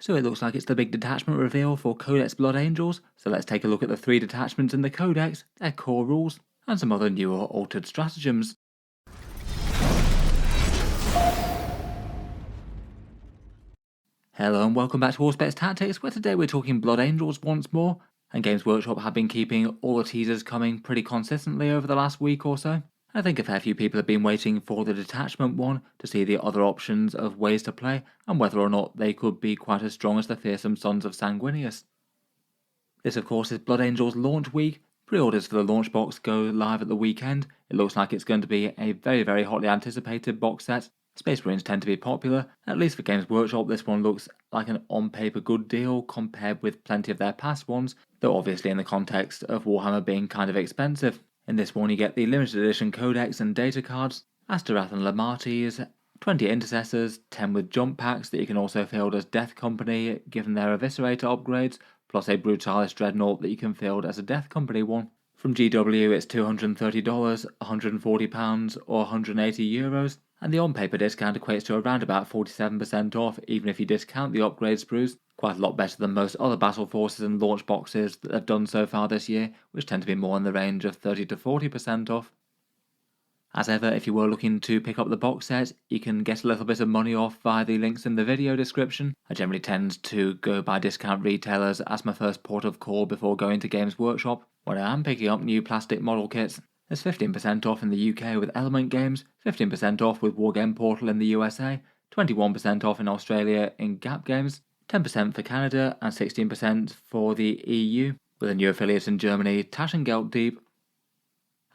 So it looks like it's the big detachment reveal for Codex Blood Angels, so let's take a look at the 3 detachments in the Codex, their core rules, and some other new or altered stratagems. Hello and welcome back to Auspex Tactics, where today we're talking Blood Angels once more, and Games Workshop have been keeping all the teasers coming pretty consistently over the last week or so. I think a fair few people have been waiting for the detachment one to see the other options of ways to play, and whether or not they could be quite as strong as the fearsome Sons of Sanguinius. This of course is Blood Angels launch week. Pre-orders for the launch box go live at the weekend. It looks like it's going to be a very hotly anticipated box set. Space Marines tend to be popular, at least for Games Workshop this one looks like an on-paper good deal compared with plenty of their past ones, though obviously in the context of Warhammer being kind of expensive. In this one you get the limited edition codex and data cards, Asterath and Lamartes, 20 intercessors, 10 with jump packs that you can also field as Death Company given their Eviscerator upgrades, plus a Brutalis Dreadnought that you can field as a Death Company one. From GW it's $230, £140 or €180, and the on-paper discount equates to around about 47% off even if you discount the upgrade sprues, quite a lot better than most other battle forces and launch boxes that have done so far this year, which tend to be more in the range of 30 to 40% off. As ever, if you were looking to pick up the box set, you can get a little bit of money off via the links in the video description. I generally tend to go by discount retailers as my first port of call before going to Games Workshop when I am picking up new plastic model kits. There's 15% off in the UK with Element Games, 15% off with Wargame Portal in the USA, 21% off in Australia in Gap Games, 10% for Canada and 16% for the EU, with a new affiliate in Germany, Taschengeld Deep.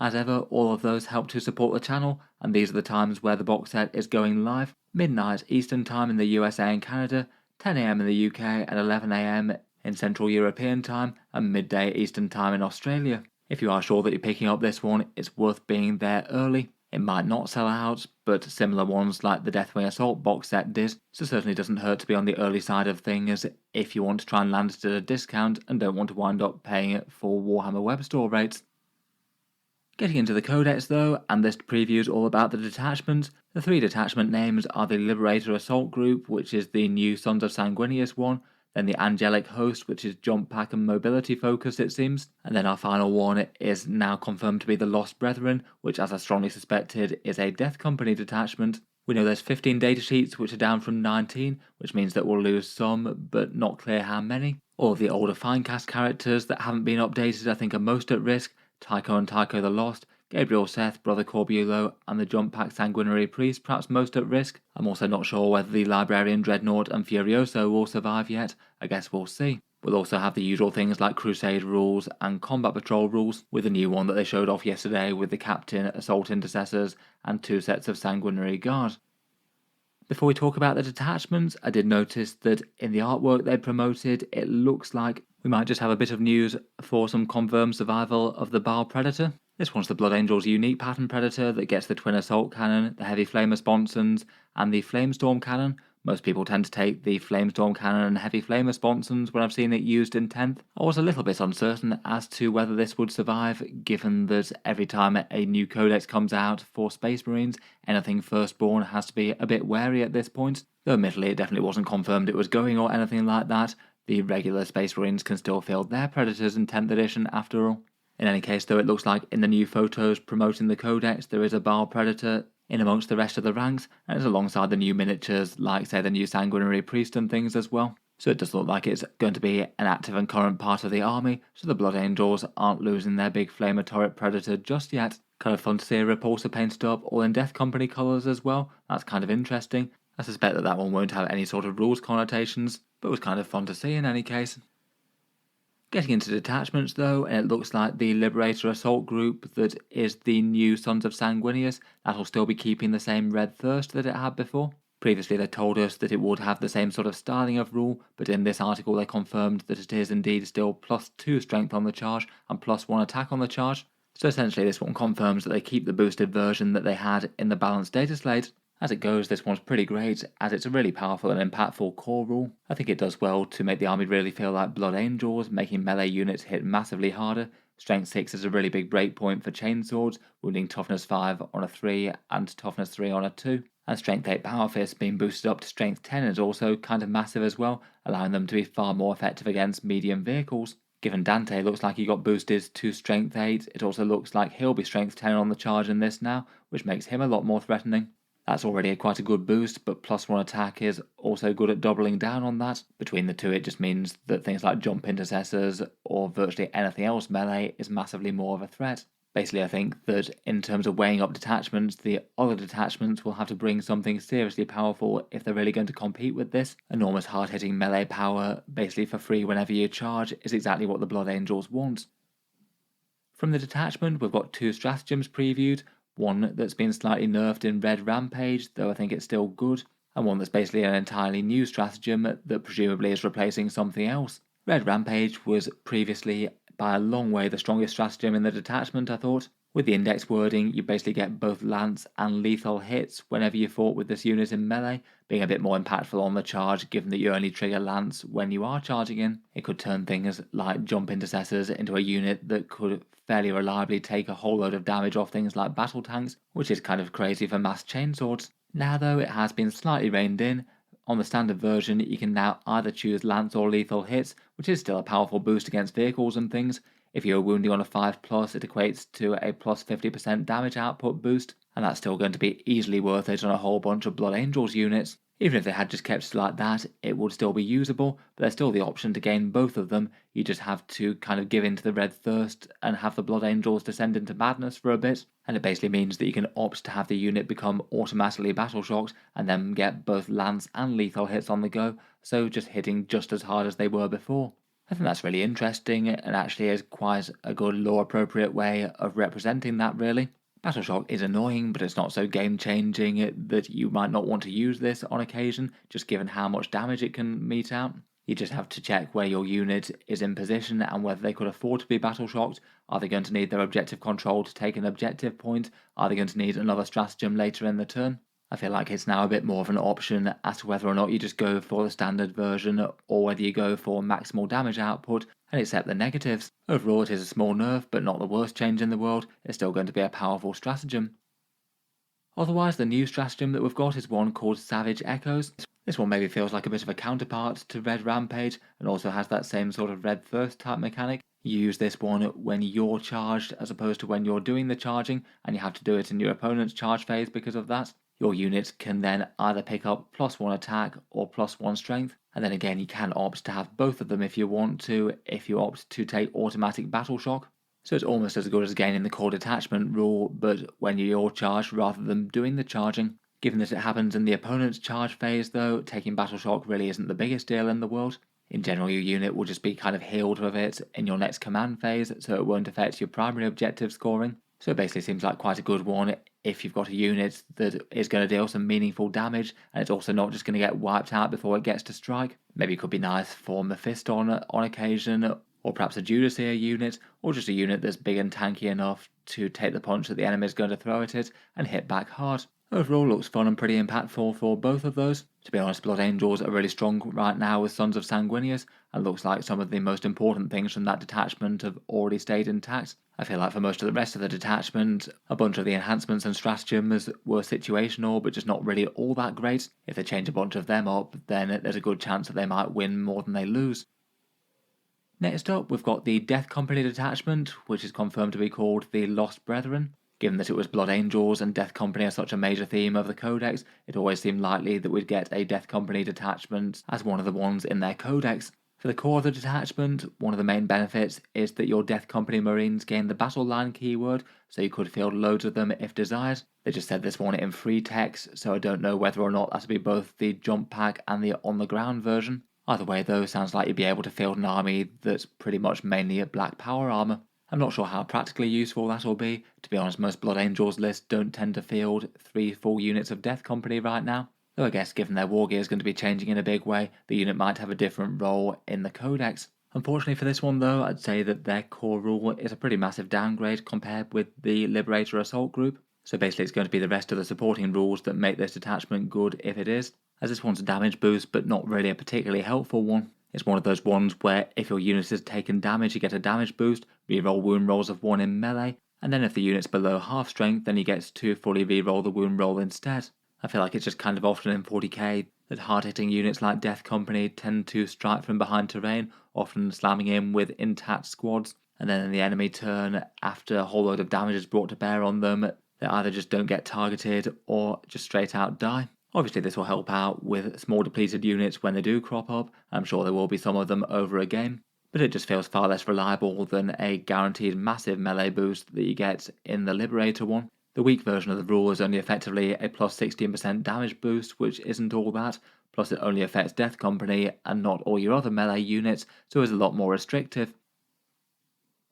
As ever, all of those help to support the channel, and these are the times where the box set is going live: midnight Eastern Time in the USA and Canada, 10 AM in the UK and 11 AM in Central European Time, and midday Eastern Time in Australia. If you are sure that you're picking up this one, it's worth being there early. It might not sell out, but similar ones like the Deathwing Assault box set did, so it certainly doesn't hurt to be on the early side of things if you want to try and land it at a discount and don't want to wind up paying it for Warhammer web store rates. Getting into the Codex though, and this previews all about the detachments. The 3 detachment names are the Liberator Assault Group, which is the new Sons of Sanguinius one, then the Angelic Host, which is jump pack and mobility focused it seems, and then our final one is now confirmed to be the Lost Brethren, which as I strongly suspected is a Death Company detachment. We know there's 15 datasheets which are down from 19, which means that we'll lose some, but not clear how many. All of the older Finecast characters that haven't been updated I think are most at risk: Tycho and Tycho the Lost, Gabriel Seth, Brother Corbulo, and the Jump Pack Sanguinary Priest perhaps most at risk. I'm also not sure whether the Librarian Dreadnought and Furioso will survive yet. I guess we'll see. We'll also have the usual things like Crusade rules and Combat Patrol rules, with a new one that they showed off yesterday with the Captain, Assault Intercessors, and 2 sets of Sanguinary Guard. Before we talk about the detachments, I did notice that in the artwork they promoted, it looks like we might just have a bit of news for some confirmed survival of the Baal Predator. This one's the Blood Angels unique pattern Predator that gets the Twin Assault Cannon, the Heavy Flamer Sponsons, and the Flamestorm Cannon. Most people tend to take the Flamestorm Cannon and Heavy Flamer Sponsons when I've seen it used in 10th. I was a little bit uncertain as to whether this would survive, given that every time a new codex comes out for Space Marines, anything Firstborn has to be a bit wary at this point. Though admittedly it definitely wasn't confirmed it was going or anything like that, the regular Space Marines can still field their Predators in 10th edition after all. In any case though, it looks like in the new photos promoting the codex there is a Baal Predator in amongst the rest of the ranks, and it's alongside the new miniatures like say the new Sanguinary Priest and things as well. So it does look like it's going to be an active and current part of the army, so the Blood Angels aren't losing their big Flamer Turret Predator just yet. Kind of fun to see a Repulsor painted up all in Death Company colours as well. That's kind of interesting. I suspect that one won't have any sort of rules connotations, but it was kind of fun to see in any case. Getting into detachments though, and it looks like the Liberator Assault Group that is the new Sons of Sanguinius, that'll still be keeping the same red thirst that it had before. Previously they told us that it would have the same sort of styling of rule, but in this article they confirmed that it is indeed still +2 strength on the charge and +1 attack on the charge. So essentially this one confirms that they keep the boosted version that they had in the balanced data slate. As it goes, this one's pretty great, as it's a really powerful and impactful core rule. I think it does well to make the army really feel like Blood Angels, making melee units hit massively harder. Strength 6 is a really big breakpoint for chainswords, wounding toughness 5 on a 3 and toughness 3 on a 2. And Strength 8 Power Fists being boosted up to Strength 10 is also kind of massive as well, allowing them to be far more effective against medium vehicles. Given Dante looks like he got boosted to Strength 8, it also looks like he'll be Strength 10 on the charge in this now, which makes him a lot more threatening. That's already quite a good boost, but +1 attack is also good at doubling down on that. Between the two, it just means that things like jump intercessors or virtually anything else melee is massively more of a threat. Basically, I think that in terms of weighing up detachments, the other detachments will have to bring something seriously powerful if they're really going to compete with this. Enormous hard-hitting melee power, basically for free whenever you charge, is exactly what the Blood Angels want. From the detachment, we've got 2 stratagems previewed, one that's been slightly nerfed in Red Rampage, though I think it's still good, and one that's basically an entirely new stratagem that presumably is replacing something else. Red Rampage was previously by a long way the strongest stratagem in the detachment, I thought. With the index wording, you basically get both lance and lethal hits whenever you fought with this unit in melee, being a bit more impactful on the charge given that you only trigger lance when you are charging in. It could turn things like jump intercessors into a unit that could fairly reliably take a whole load of damage off things like battle tanks, which is kind of crazy for mass chainswords. Now though, it has been slightly reined in. On the standard version, you can now either choose lance or lethal hits, which is still a powerful boost against vehicles and things. If you're wounding on a 5+, it equates to a +50% damage output boost, and that's still going to be easily worth it on a whole bunch of Blood Angels units. Even if they had just kept it like that, it would still be usable, but there's still the option to gain both of them. You just have to kind of give in to the red thirst and have the Blood Angels descend into madness for a bit, and it basically means that you can opt to have the unit become automatically battle shocked and then get both lance and lethal hits on the go, so just hitting just as hard as they were before. I think that's really interesting and actually is quite a good lore appropriate way of representing that really. Battle Shock is annoying, but it's not so game-changing that you might not want to use this on occasion, just given how much damage it can mete out. You just have to check where your unit is in position and whether they could afford to be battle shocked. Are they going to need their objective control to take an objective point? Are they going to need another stratagem later in the turn? I feel like it's now a bit more of an option as to whether or not you just go for the standard version or whether you go for maximal damage output and accept the negatives. Overall, it is a small nerf, but not the worst change in the world. It's still going to be a powerful stratagem. Otherwise, the new stratagem that we've got is one called Savage Echoes. This one maybe feels like a bit of a counterpart to Red Rampage and also has that same sort of Red Thirst type mechanic. You use this one when you're charged as opposed to when you're doing the charging, and you have to do it in your opponent's charge phase because of that. Your unit can then either pick up +1 attack or +1 strength, and then again you can opt to have both of them if you want to, if you opt to take automatic battle shock. So it's almost as good as gaining the core detachment rule, but when you're charged rather than doing the charging. Given that it happens in the opponent's charge phase though, taking battle shock really isn't the biggest deal in the world. In general, your unit will just be kind of healed with it in your next command phase, so it won't affect your primary objective scoring. So it basically seems like quite a good one if you've got a unit that is going to deal some meaningful damage, and it's also not just going to get wiped out before it gets to strike. Maybe it could be nice for Mephiston on occasion, or perhaps a Judas Ear unit, or just a unit that's big and tanky enough to take the punch that the enemy is going to throw at it and hit back hard. Overall, looks fun and pretty impactful for both of those. To be honest, Blood Angels are really strong right now with Sons of Sanguinius, and looks like some of the most important things from that detachment have already stayed intact. I feel like for most of the rest of the detachment, a bunch of the enhancements and stratagems were situational, but just not really all that great. If they change a bunch of them up, then there's a good chance that they might win more than they lose. Next up, we've got the Death Company detachment, which is confirmed to be called the Lost Brethren. Given that it was Blood Angels and Death Company are such a major theme of the Codex, it always seemed likely that we'd get a Death Company detachment as one of the ones in their Codex. For the core of the detachment, one of the main benefits is that your Death Company Marines gain the battle line keyword, so you could field loads of them if desired. They just said this one in free text, so I don't know whether or not that'll be both the jump pack and the on the ground version. Either way though, sounds like you'd be able to field an army that's pretty much mainly a black power armor. I'm not sure how practically useful that'll be. To be honest, most Blood Angels lists don't tend to field 3 full units of Death Company right now. Though I guess given their war gear is going to be changing in a big way, the unit might have a different role in the Codex. Unfortunately for this one though, I'd say that their core rule is a pretty massive downgrade compared with the Liberator Assault group. So basically it's going to be the rest of the supporting rules that make this detachment good if it is, as this one's a damage boost but not really a particularly helpful one. It's one of those ones where if your unit has taken damage you get a damage boost, reroll wound rolls of 1 in melee, and then if the unit's below half strength then you get to fully reroll the wound roll instead. I feel like it's just kind of often in 40k that hard-hitting units like Death Company tend to strike from behind terrain, often slamming in with intact squads, and then in the enemy turn, after a whole load of damage is brought to bear on them, they either just don't get targeted or just straight out die. Obviously this will help out with small depleted units when they do crop up. I'm sure there will be some of them over a game, but it just feels far less reliable than a guaranteed massive melee boost that you get in the Liberator one. The weak version of the rule is only effectively a plus 16% damage boost, which isn't all that, plus it only affects Death Company and not all your other melee units, so is a lot more restrictive.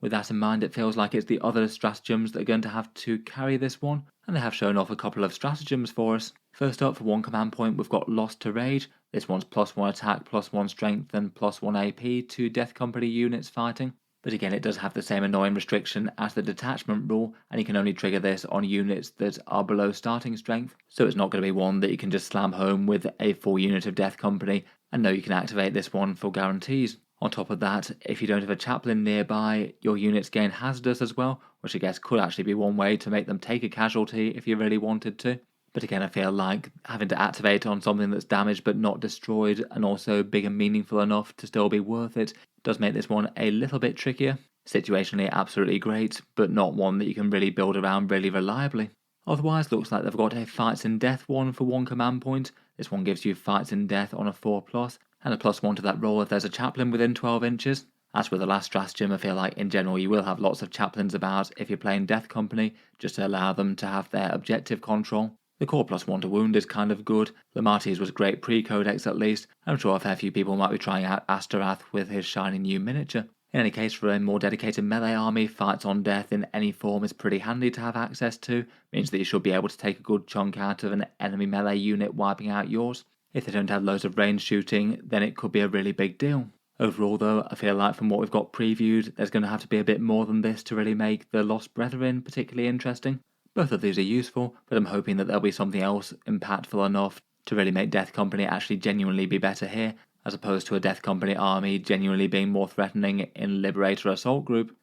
With that in mind, it feels like it's the other stratagems that are going to have to carry this one, and they have shown off a couple of stratagems for us. First up, for one command point, we've got Lost to Rage. This one's +1 attack, +1 strength, and +1 AP to Death Company units fighting. But again, it does have the same annoying restriction as the detachment rule, and you can only trigger this on units that are below starting strength, so it's not going to be one that you can just slam home with a full unit of Death Company and know you can activate this one for guarantees. On top of that, if you don't have a chaplain nearby, your units gain hazardous as well, which I guess could actually be one way to make them take a casualty if you really wanted to. But again, I feel like having to activate on something that's damaged but not destroyed, and also big and meaningful enough to still be worth it, does make this one a little bit trickier. Situationally absolutely great, but not one that you can really build around really reliably. Otherwise, looks like they've got a Fights in Death one for one command point. This one gives you Fights in Death on a 4+, and a +1 to that roll if there's a chaplain within 12 inches. As with the last stratagem, I feel like in general you will have lots of chaplains about if you're playing Death Company, just to allow them to have their objective control. The core +1 to wound is kind of good. Lamartie's was great pre-Codex at least. I'm sure a fair few people might be trying out Asterath with his shiny new miniature. In any case, for a more dedicated melee army, Fights on Death in any form is pretty handy to have access to. Means that you should be able to take a good chunk out of an enemy melee unit wiping out yours. If they don't have loads of range shooting, then it could be a really big deal. Overall though, I feel like from what we've got previewed, there's going to have to be a bit more than this to really make the Lost Brethren particularly interesting. Both of these are useful, but I'm hoping that there'll be something else impactful enough to really make Death Company actually genuinely be better here, as opposed to a Death Company army genuinely being more threatening in Liberator Assault Group.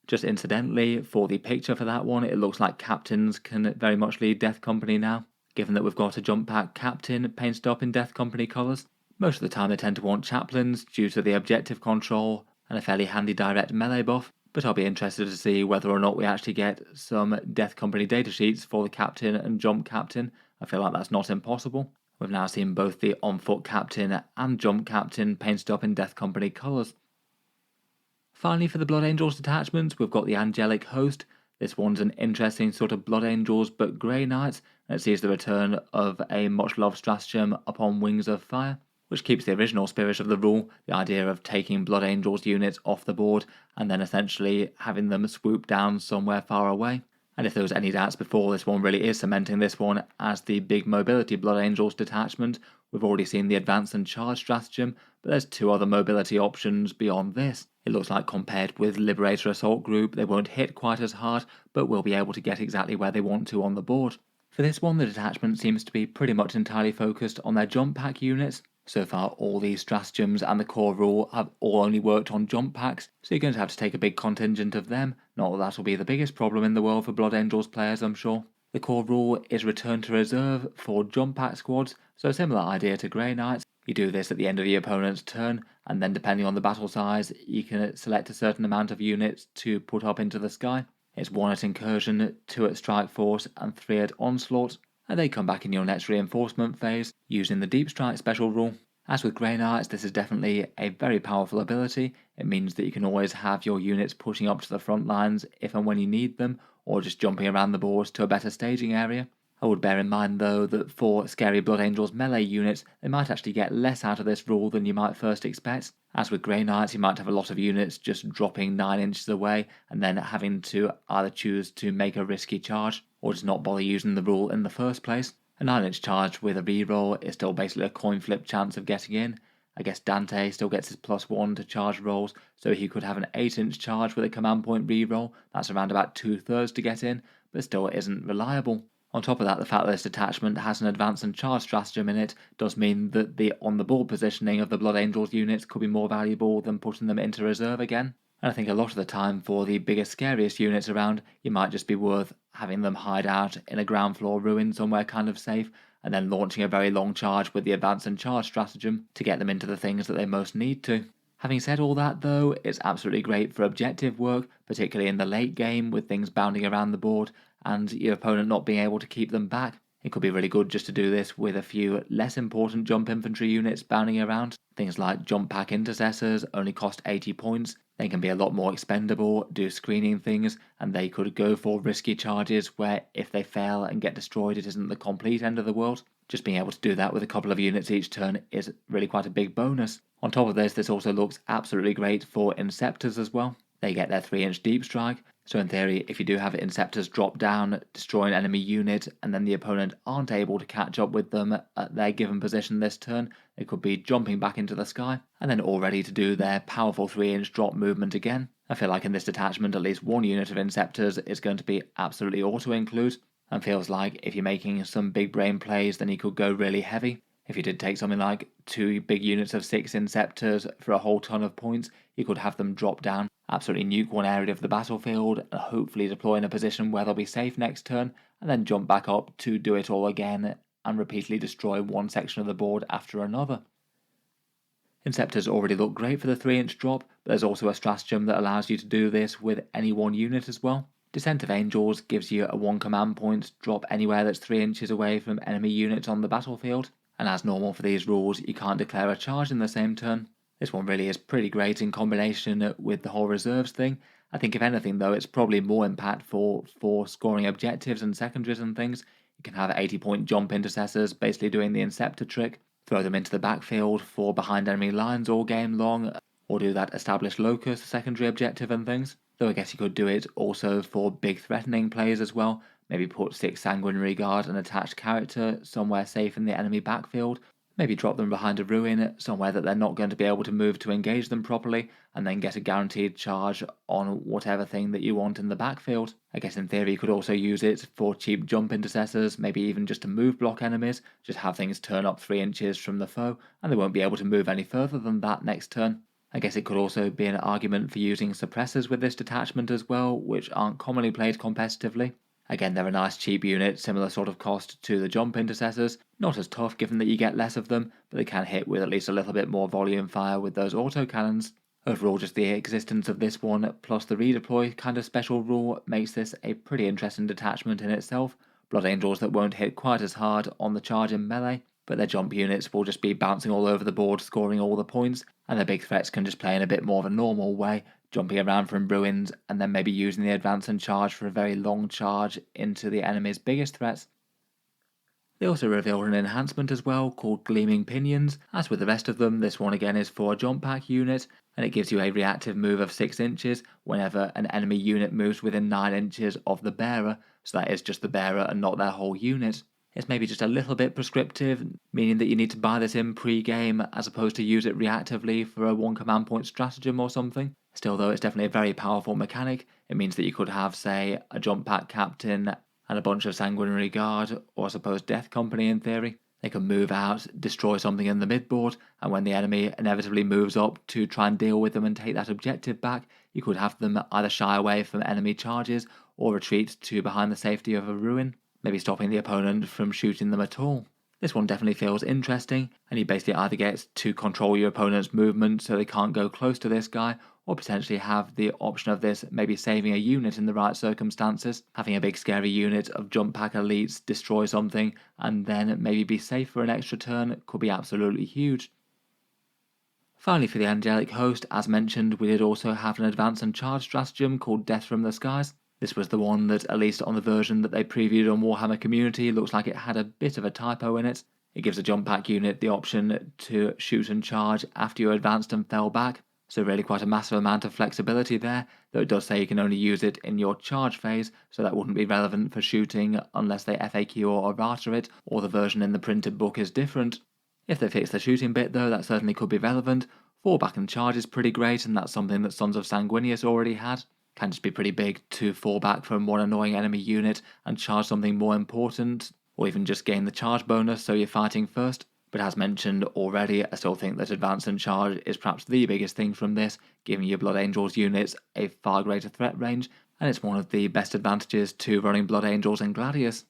Just incidentally, for the picture for that one, it looks like captains can very much lead Death Company now, given that we've got a jump pack captain painted up in Death Company colours. Most of the time they tend to want chaplains due to the objective control and a fairly handy direct melee buff, but I'll be interested to see whether or not we actually get some Death Company datasheets for the captain and jump captain. I feel like that's not impossible. We've now seen both the on-foot captain and jump captain painted up in Death Company colours. Finally, for the Blood Angels detachments, we've got the Angelic Host. This one's an interesting sort of Blood Angels but Grey Knights, and it sees the return of a much-loved stratagem upon Wings of Fire, which keeps the original spirit of the rule, the idea of taking Blood Angels units off the board and then essentially having them swoop down somewhere far away. And if there was any doubts before, this one really is cementing this one as the big mobility Blood Angels detachment. We've already seen the advance and charge stratagem, but there's two other mobility options beyond this. It looks like compared with Liberator Assault Group, they won't hit quite as hard, but will be able to get exactly where they want to on the board. For this one, the detachment seems to be pretty much entirely focused on their jump pack units. So far, all these stratagems and the core rule have all only worked on jump packs, so you're going to have to take a big contingent of them. Not that that'll be the biggest problem in the world for Blood Angels players, I'm sure. The core rule is return to reserve for jump pack squads, so a similar idea to Grey Knights. You do this at the end of your opponent's turn, and then depending on the battle size, you can select a certain amount of units to put up into the sky. It's 1 at Incursion, 2 at Strike Force, and 3 at Onslaught, and they come back in your next reinforcement phase, using the Deep Strike special rule. As with Grey Knights, this is definitely a very powerful ability. It means that you can always have your units pushing up to the front lines if and when you need them, or just jumping around the board to a better staging area. I would bear in mind though that for scary Blood Angels melee units, they might actually get less out of this rule than you might first expect. As with Grey Knights, you might have a lot of units just dropping 9 inches away and then having to either choose to make a risky charge or just not bother using the rule in the first place. A 9-inch charge with a reroll is still basically a coin flip chance of getting in. I guess Dante still gets his +1 to charge rolls, so he could have an 8-inch charge with a command point reroll. That's around about 2/3 to get in, but still isn't reliable. On top of that, the fact that this detachment has an advance and charge stratagem in it does mean that the on-the-board positioning of the Blood Angels units could be more valuable than putting them into reserve again. And I think a lot of the time for the biggest, scariest units around, it might just be worth having them hide out in a ground floor ruin somewhere kind of safe, and then launching a very long charge with the advance and charge stratagem to get them into the things that they most need to. Having said all that though, it's absolutely great for objective work, particularly in the late game with things bounding around the board and your opponent not being able to keep them back. It could be really good just to do this with a few less important jump infantry units bounding around. Things like jump pack intercessors only cost 80 points. They can be a lot more expendable, do screening things, and they could go for risky charges where if they fail and get destroyed it isn't the complete end of the world. Just being able to do that with a couple of units each turn is really quite a big bonus. On top of this also looks absolutely great for Inceptors as well. They get their 3-inch deep strike, so in theory if you do have Inceptors drop down, destroy an enemy unit, and then the opponent aren't able to catch up with them at their given position this turn, they could be jumping back into the sky, and then all ready to do their powerful 3-inch drop movement again. I feel like in this detachment at least one unit of Inceptors is going to be absolutely auto-include, and feels like if you're making some big brain plays then you could go really heavy. If you did take something like 2 big units of 6 Inceptors for a whole ton of points, you could have them drop down, absolutely nuke one area of the battlefield, and hopefully deploy in a position where they'll be safe next turn, and then jump back up to do it all again and repeatedly destroy one section of the board after another. Inceptors already look great for the 3-inch drop, but there's also a stratagem that allows you to do this with any one unit as well. Descent of Angels gives you a 1 command point drop anywhere that's 3 inches away from enemy units on the battlefield, and as normal for these rules you can't declare a charge in the same turn. This one really is pretty great in combination with the whole reserves thing. I think if anything though it's probably more impactful for scoring objectives and secondaries and things. You can have 80-point jump intercessors basically doing the Inceptor trick, throw them into the backfield for behind enemy lines all game long, or do that established locus secondary objective and things. Though I guess you could do it also for big threatening plays as well, maybe put 6 Sanguinary Guard and attached character somewhere safe in the enemy backfield, maybe drop them behind a ruin somewhere that they're not going to be able to move to engage them properly, and then get a guaranteed charge on whatever thing that you want in the backfield. I guess in theory you could also use it for cheap jump intercessors, maybe even just to move block enemies, just have things turn up 3 inches from the foe, and they won't be able to move any further than that next turn. I guess it could also be an argument for using suppressors with this detachment as well, which aren't commonly played competitively. Again, they're a nice cheap unit, similar sort of cost to the jump intercessors, not as tough given that you get less of them, but they can hit with at least a little bit more volume fire with those autocannons. Overall, just the existence of this one plus the redeploy kind of special rule makes this a pretty interesting detachment in itself. Blood Angels that won't hit quite as hard on the charge in melee, but their jump units will just be bouncing all over the board, scoring all the points, and their big threats can just play in a bit more of a normal way, jumping around from ruins and then maybe using the advance and charge for a very long charge into the enemy's biggest threats. They also revealed an enhancement as well called Gleaming Pinions. As with the rest of them, this one again is for a jump pack unit, and it gives you a reactive move of 6 inches whenever an enemy unit moves within 9 inches of the bearer, so that is just the bearer and not their whole unit. It's maybe just a little bit prescriptive, meaning that you need to buy this in pre-game as opposed to use it reactively for a 1 command point stratagem or something. Still though, it's definitely a very powerful mechanic. It means that you could have, say, a jump pack captain and a bunch of Sanguinary Guard, or I suppose Death Company in theory. They can move out, destroy something in the midboard, and when the enemy inevitably moves up to try and deal with them and take that objective back, you could have them either shy away from enemy charges or retreat to behind the safety of a ruin, maybe stopping the opponent from shooting them at all. This one definitely feels interesting, and you basically either get to control your opponent's movement so they can't go close to this guy, or potentially have the option of this maybe saving a unit in the right circumstances, having a big scary unit of jump pack elites destroy something and then maybe be safe for an extra turn could be absolutely huge. Finally, for the Angelic Host, as mentioned, we did also have an advance and charge stratagem called Death from the Skies. This was the one that, at least on the version that they previewed on Warhammer Community, looks like it had a bit of a typo in it. It gives a jump pack unit the option to shoot and charge after you advanced and fell back, so really quite a massive amount of flexibility there, though it does say you can only use it in your charge phase, so that wouldn't be relevant for shooting unless they FAQ or errata it, or the version in the printed book is different. If they fix the shooting bit though, that certainly could be relevant. Fallback and charge is pretty great, and that's something that Sons of Sanguinius already had. Can just be pretty big to fall back from one annoying enemy unit and charge something more important, or even just gain the charge bonus so you're fighting first. But as mentioned already, I still think that Advance and Charge is perhaps the biggest thing from this, giving your Blood Angels units a far greater threat range, and it's one of the best advantages to running Blood Angels and Gladius.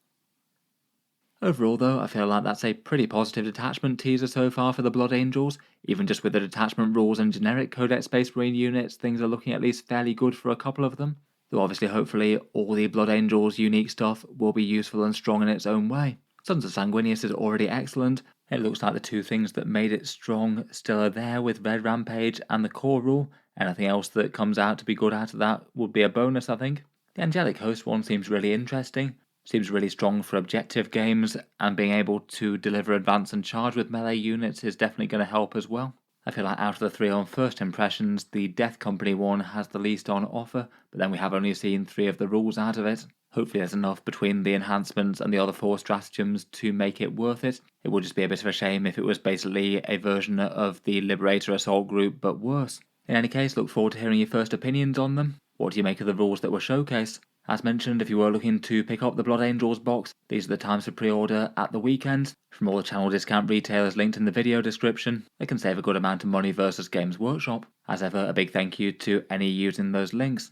Overall though, I feel like that's a pretty positive detachment teaser so far for the Blood Angels. Even just with the detachment rules and generic Codex Space Marine units, things are looking at least fairly good for a couple of them. Though obviously hopefully all the Blood Angels unique stuff will be useful and strong in its own way. Sons of Sanguinius is already excellent. It looks like the two things that made it strong still are there with Red Rampage and the core rule. Anything else that comes out to be good out of that would be a bonus, I think. The Angelic Host one seems really interesting. Seems really strong for objective games, and being able to deliver Advance and Charge with melee units is definitely going to help as well. I feel like out of the three on first impressions, the Death Company one has the least on offer, but then we have only seen 3 of the rules out of it. Hopefully there's enough between the enhancements and the other 4 stratagems to make it worth it. It would just be a bit of a shame if it was basically a version of the Liberator assault group, but worse. In any case, look forward to hearing your first opinions on them. What do you make of the rules that were showcased? As mentioned, if you were looking to pick up the Blood Angels box, these are the times to pre-order at the weekend. From all the channel discount retailers linked in the video description, they can save a good amount of money versus Games Workshop. As ever, a big thank you to any using those links.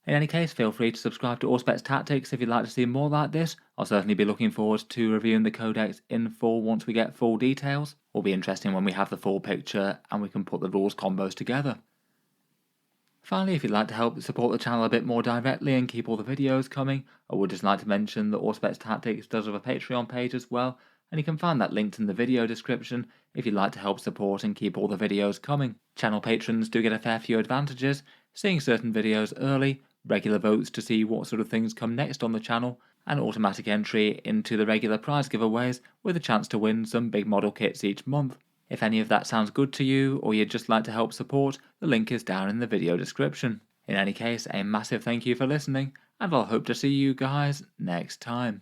In any case, feel free to subscribe to Auspex Tactics if you'd like to see more like this. I'll certainly be looking forward to reviewing the Codex in full once we get full details. It'll be interesting when we have the full picture and we can put the rules combos together. Finally, if you'd like to help support the channel a bit more directly and keep all the videos coming, I would just like to mention that Auspex Tactics does have a Patreon page as well, and you can find that linked in the video description if you'd like to help support and keep all the videos coming. Channel patrons do get a fair few advantages, seeing certain videos early, regular votes to see what sort of things come next on the channel, and automatic entry into the regular prize giveaways with a chance to win some big model kits each month. If any of that sounds good to you, or you'd just like to help support, the link is down in the video description. In any case, a massive thank you for listening, and I'll hope to see you guys next time.